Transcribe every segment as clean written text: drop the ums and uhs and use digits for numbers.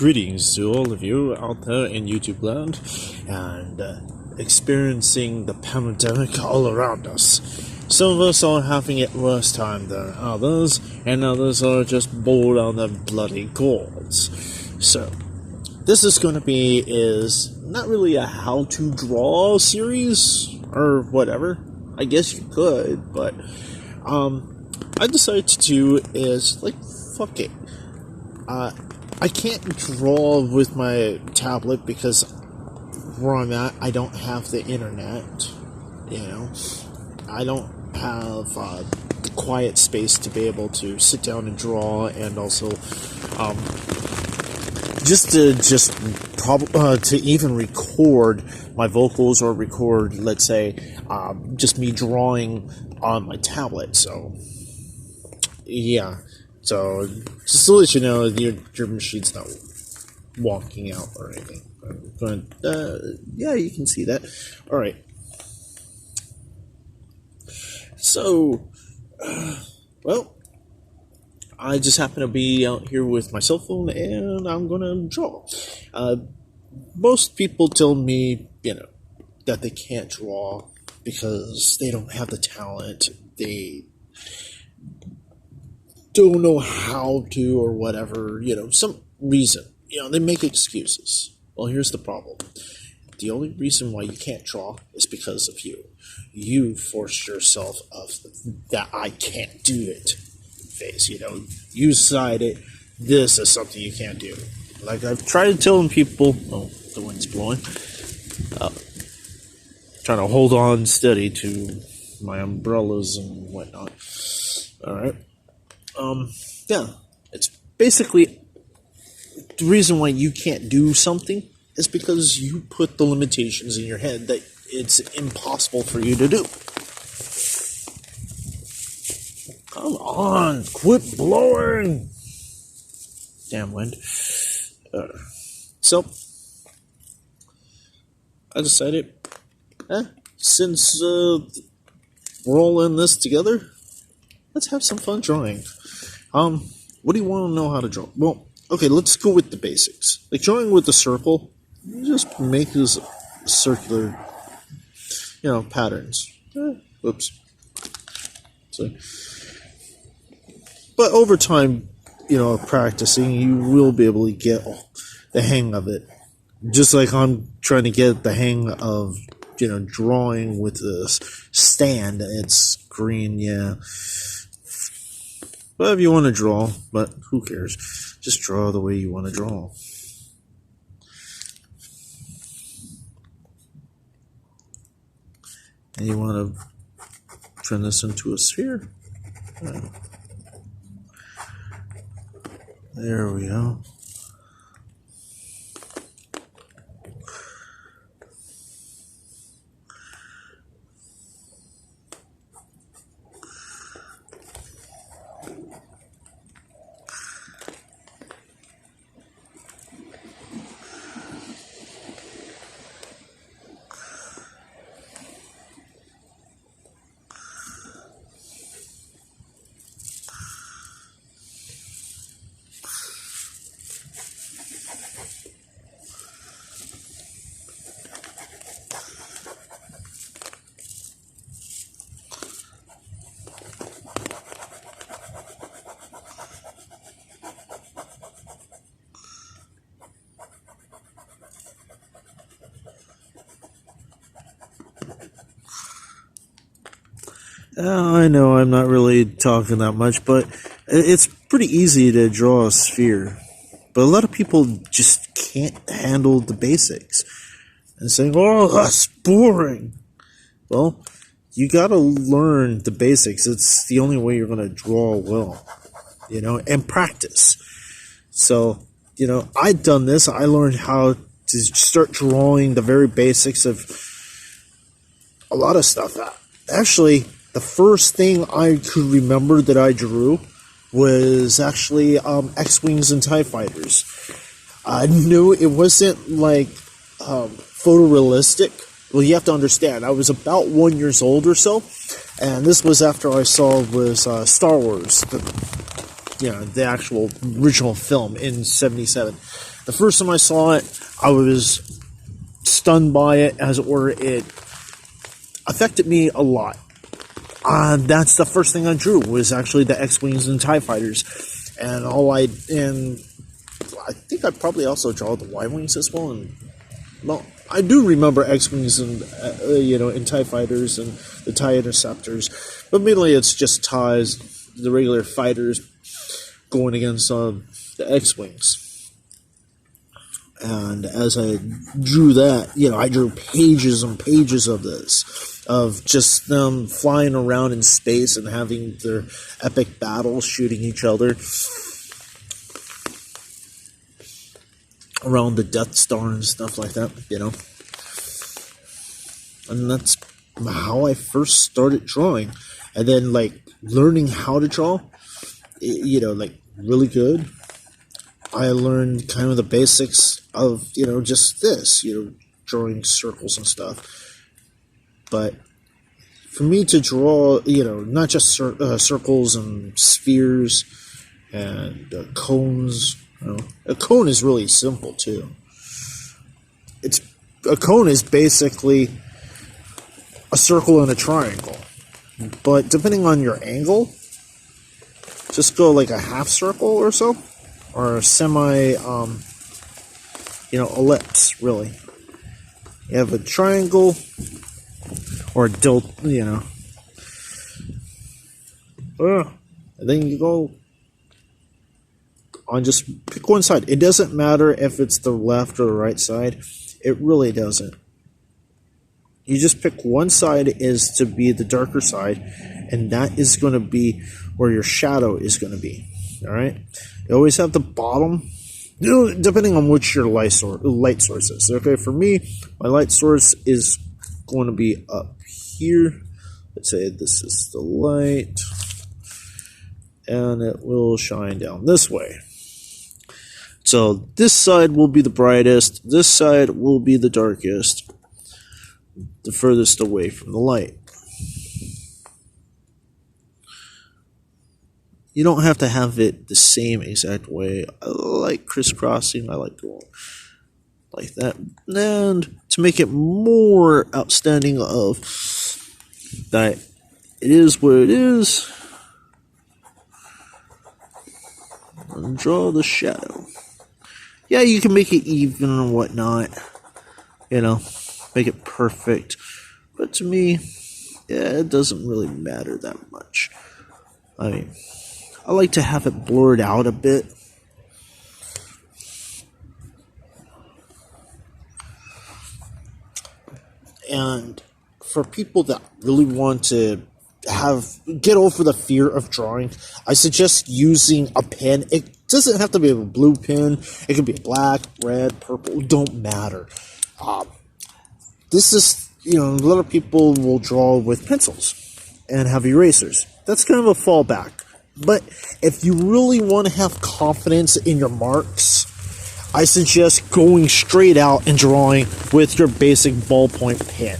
Greetings to all of you out there in YouTube land and experiencing the pandemic all around us. Some of us are having it worse time than others, and others are just bored on the bloody gourds. So, this is going to be not really a how to draw series or whatever. I guess you could, but I decided to do is fuck it. I can't draw with my tablet because where I'm at, I don't have the internet, I don't have the quiet space to be able to sit down and draw, and also to even record my vocals or record, let's say, just me drawing on my tablet. So yeah. So, just to let you know, your machine's not walking out or anything. Yeah, you can see that. Alright. So, well, I just happen to be out here with my cell phone, and I'm gonna draw. Most people tell me, that they can't draw because they don't have the talent. They don't know how to or whatever, some reason. They make excuses. Well, here's the problem. The only reason why you can't draw is because of you. You forced yourself of that I can't do it phase, You decided this is something you can't do. Like I've tried telling people, oh, the wind's blowing. Trying to hold on steady to my umbrellas and whatnot. Alright. Yeah, it's basically the reason why you can't do something is because you put the limitations in your head that it's impossible for you to do. Come on, quit blowing! Damn wind. So, I decided, since we're all in this together, let's have some fun drawing. What do you want to know how to draw? Well, okay, let's go with the basics. Like drawing with the circle, you just make this circular, patterns. Oops. So, but over time, practicing, you will be able to get the hang of it. Just like I'm trying to get the hang of, drawing with this stand. It's green, yeah. Whatever you want to draw, but who cares? Just draw the way you want to draw. And you want to turn this into a sphere. There we go. I know I'm not really talking that much, but it's pretty easy to draw a sphere. But a lot of people just can't handle the basics. And saying, oh, that's boring. Well, you gotta learn the basics. It's the only way you're gonna draw well, and practice. So, I've done this. I learned how to start drawing the very basics of a lot of stuff. Actually, the first thing I could remember that I drew was actually X-Wings and TIE Fighters. I knew it wasn't photorealistic. Well, you have to understand, I was about 1 year old or so, and this was after I saw Star Wars, the actual original film in '77. The first time I saw it, I was stunned by it, as it were. It affected me a lot. That's the first thing I drew, was actually the X-Wings and TIE Fighters. And I think I probably also draw the Y-Wings as well. And, well, I do remember X-Wings and, and TIE Fighters and the TIE Interceptors. But mainly it's just TIEs, the regular fighters, going against the X-Wings. And as I drew that, I drew pages and pages of this, of just them flying around in space and having their epic battles, shooting each other around the Death Star and stuff like that, And that's how I first started drawing. And then, learning how to draw, really good. I learned kind of the basics of, just this, drawing circles and stuff. But for me to draw, not just circles and spheres and cones, a cone is really simple too. A cone is basically a circle and a triangle. But depending on your angle, just go like a half circle or so. Or a semi, ellipse, really. You have a triangle, or a and then you go on, just pick one side. It doesn't matter if it's the left or the right side. It really doesn't. You just pick one side is to be the darker side, and that is going to be where your shadow is going to be. All right? You always have the bottom, depending on which your light source is. Okay, for me, my light source is going to be up here. Let's say this is the light, and it will shine down this way. So this side will be the brightest, this side will be the darkest, the furthest away from the light. You don't have to have it the same exact way. I like crisscrossing. I like going like that. And to make it more outstanding of that it is what it is, and draw the shadow. Yeah, you can make it even and whatnot. Make it perfect. But to me, it doesn't really matter that much. I mean, I like to have it blurred out a bit. And for people that really want to get over the fear of drawing, I suggest using a pen. It doesn't have to be a blue pen. It can be black, red, purple. It don't matter. This is, a lot of people will draw with pencils and have erasers. That's kind of a fallback. But if you really want to have confidence in your marks, I suggest going straight out and drawing with your basic ballpoint pen,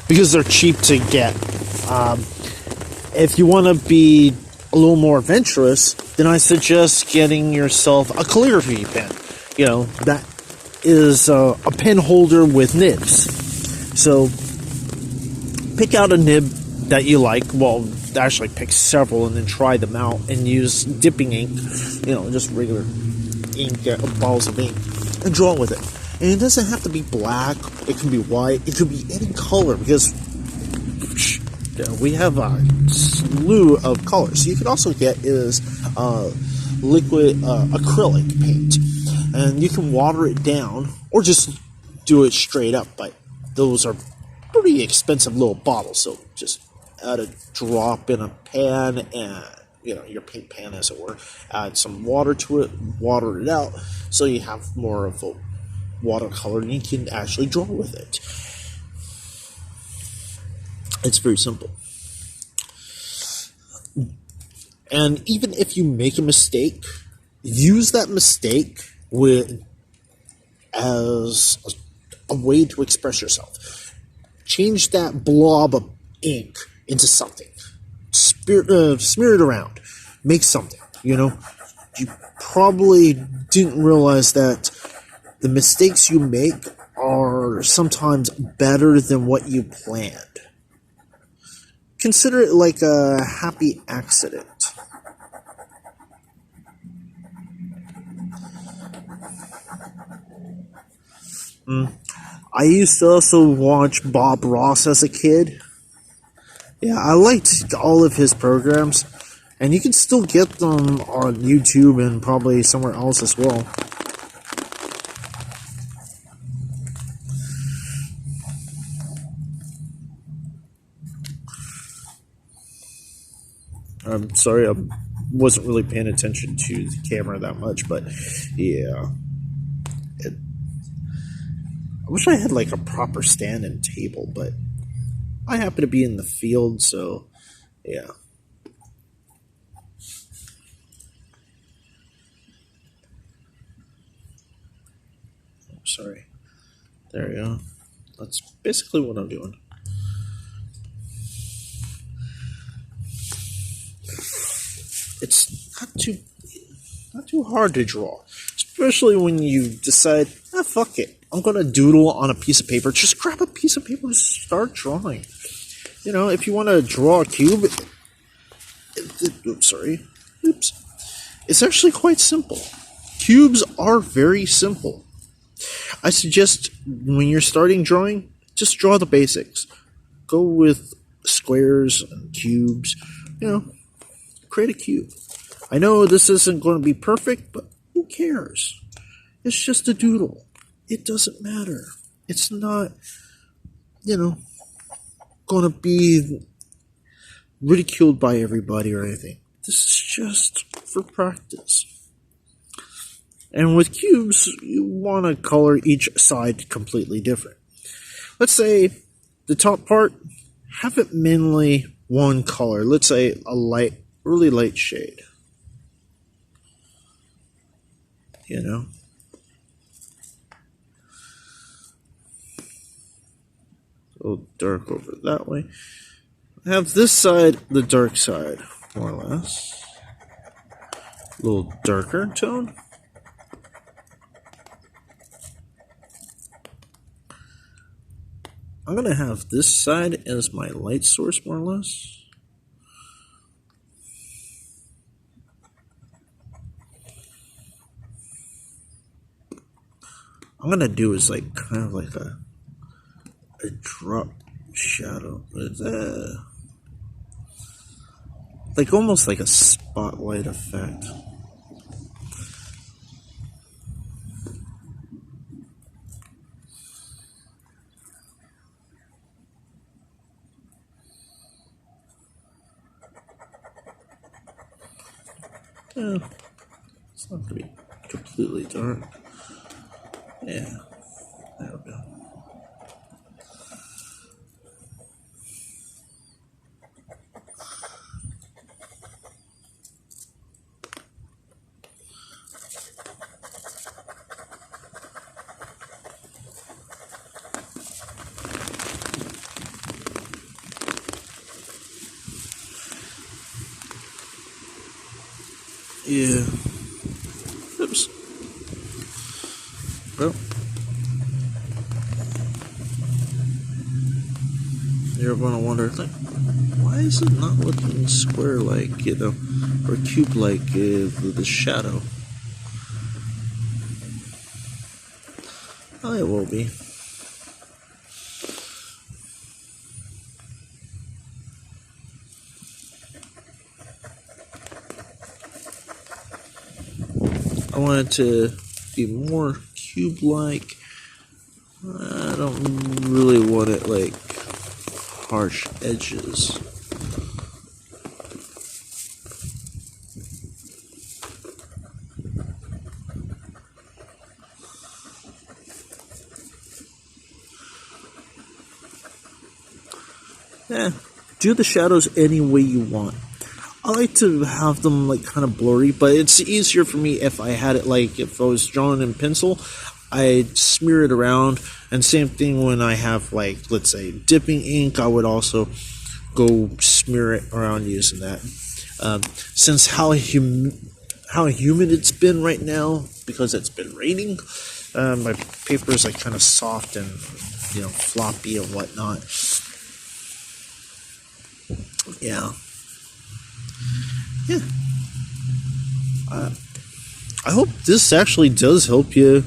because they're cheap to get. If you want to be a little more adventurous, then I suggest getting yourself a calligraphy pen. That is a pen holder with nibs. So pick out a nib that you like. Well, actually pick several and then try them out and use dipping ink, just regular ink, balls of ink, and draw with it. And it doesn't have to be black. It can be white. It could be any color, because we have a slew of colors. You could also get liquid acrylic paint, and you can water it down or just do it straight up. But those are pretty expensive little bottles, so just add a drop in a pan, and your paint pan, as it were. Add some water to it, water it out, so you have more of a watercolor, and you can actually draw with it. It's very simple. And even if you make a mistake, use that mistake as a way to express yourself. Change that blob of ink into something. Smear it around. Make something. You probably didn't realize that the mistakes you make are sometimes better than what you planned. Consider it like a happy accident. I used to also watch Bob Ross as a kid. Yeah, I liked all of his programs, and you can still get them on YouTube and probably somewhere else as well. I'm sorry, I wasn't really paying attention to the camera that much, but yeah. I wish I had like a proper stand and table, but I happen to be in the field, so yeah. Sorry. There we go. That's basically what I'm doing. It's not too hard to draw, especially when you decide, fuck it, I'm gonna doodle on a piece of paper. Just grab a piece of paper and start drawing. You know, if you want to draw a cube, it's actually quite simple. Cubes are very simple. I suggest when you're starting drawing, just draw the basics. Go with squares and cubes, create a cube. I know this isn't going to be perfect, but who cares? It's just a doodle. It doesn't matter. It's not, going to be ridiculed by everybody or anything. This is just for practice. And with cubes, you want to color each side completely different. Let's say the top part, have it mainly one color. Let's say a really light shade. A little dark over that way. Have this side the dark side, more or less. A little darker tone. I'm going to have this side as my light source, more or less. I'm going to do is kind of like a drop shadow. Almost like a spotlight effect. Yeah, it's not going to be completely dark. Yeah, there we go. Yeah. Oops. Well, you're going to wonder, why is it not looking square-like, or cube-like with the shadow? Oh, it will be. I want it to be more cube-like. I don't really want it harsh edges. Do the shadows any way you want. I like to have them kind of blurry, but it's easier for me if I had it if I was drawing in pencil, I'd smear it around. And same thing when I have let's say dipping ink, I would also go smear it around using that. Since how humid it's been right now, because it's been raining, My paper is like kind of soft and, floppy and whatnot. Yeah. I hope this actually does help you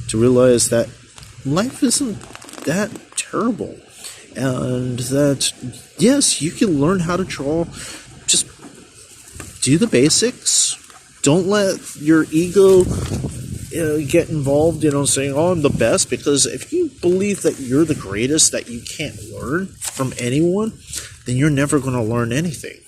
to realize that life isn't that terrible. And that, yes, you can learn how to draw. Just do the basics. Don't let your ego get involved, saying, oh, I'm the best. Because if you believe that you're the greatest, that you can't learn from anyone, then you're never going to learn anything.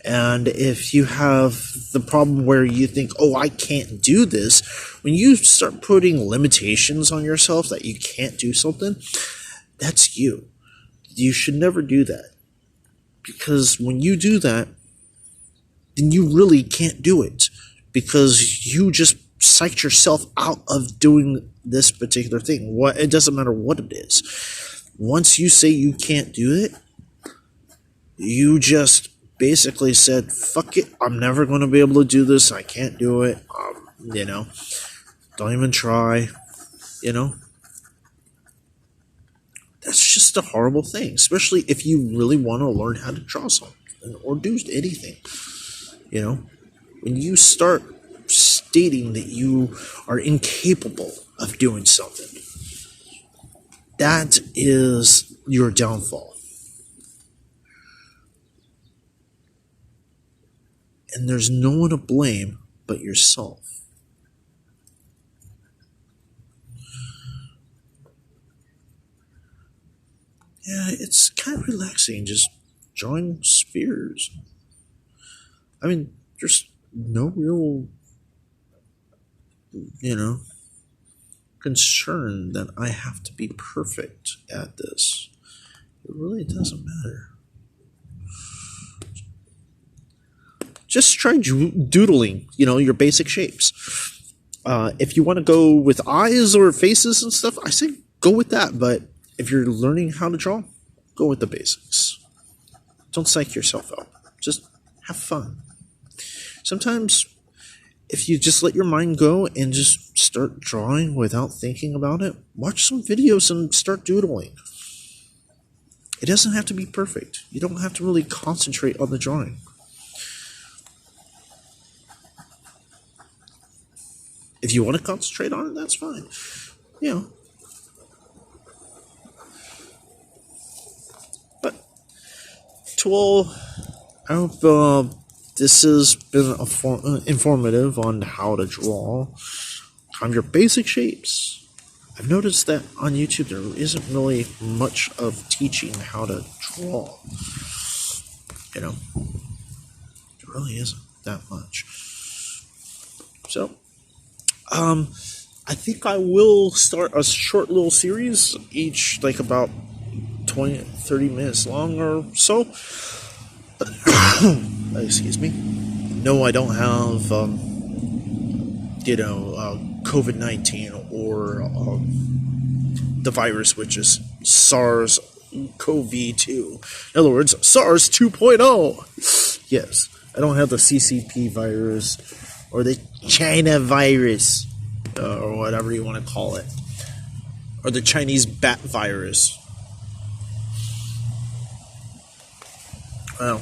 And if you have the problem where you think, oh, I can't do this, when you start putting limitations on yourself that you can't do something, that's you. You should never do that. Because when you do that, then you really can't do it. Because you just psyched yourself out of doing this particular thing. It doesn't matter what it is. Once you say you can't do it, you just basically said, fuck it, I'm never going to be able to do this, I can't do it, don't even try, That's just a horrible thing, especially if you really want to learn how to draw something, or do anything, When you start stating that you are incapable of doing something, that is your downfall. And there's no one to blame but yourself. Yeah, it's kind of relaxing just drawing spheres. I mean, there's no real, concern that I have to be perfect at this. It really doesn't matter. Just try doodling, your basic shapes. If you want to go with eyes or faces and stuff, I say go with that. But if you're learning how to draw, go with the basics. Don't psych yourself out. Just have fun. Sometimes, if you just let your mind go and just start drawing without thinking about it, watch some videos and start doodling. It doesn't have to be perfect. You don't have to really concentrate on the drawing. If you want to concentrate on it, that's fine. But to all, I hope this has been informative on how to draw on your basic shapes. I've noticed that on YouTube there isn't really much of teaching how to draw. There really isn't that much. So, I think I will start a short little series, each like about 20-30 minutes long or so. Excuse me. No, I don't have, COVID-19 or the virus, which is SARS-CoV-2. In other words, SARS 2.0. Yes, I don't have the CCP virus or the China virus, or whatever you want to call it, or the Chinese bat virus. Well,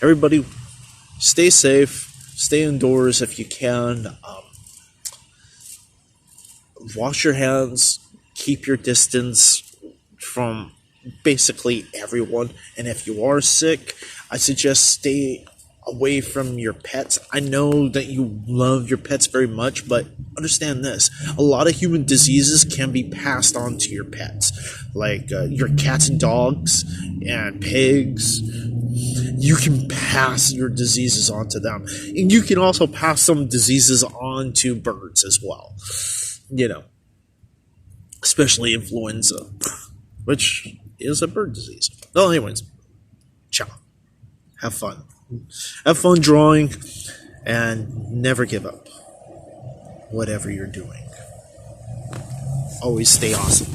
everybody, stay safe, stay indoors if you can, wash your hands, keep your distance from basically everyone, and if you are sick, I suggest stay away from your pets. I know that you love your pets very much, but understand this. A lot of human diseases can be passed on to your pets. Like your cats and dogs and pigs. You can pass your diseases on to them. And you can also pass some diseases on to birds as well. Especially influenza, which is a bird disease. Well, anyways, ciao. Have fun. Have fun drawing, and never give up. Whatever you're doing. Always stay awesome.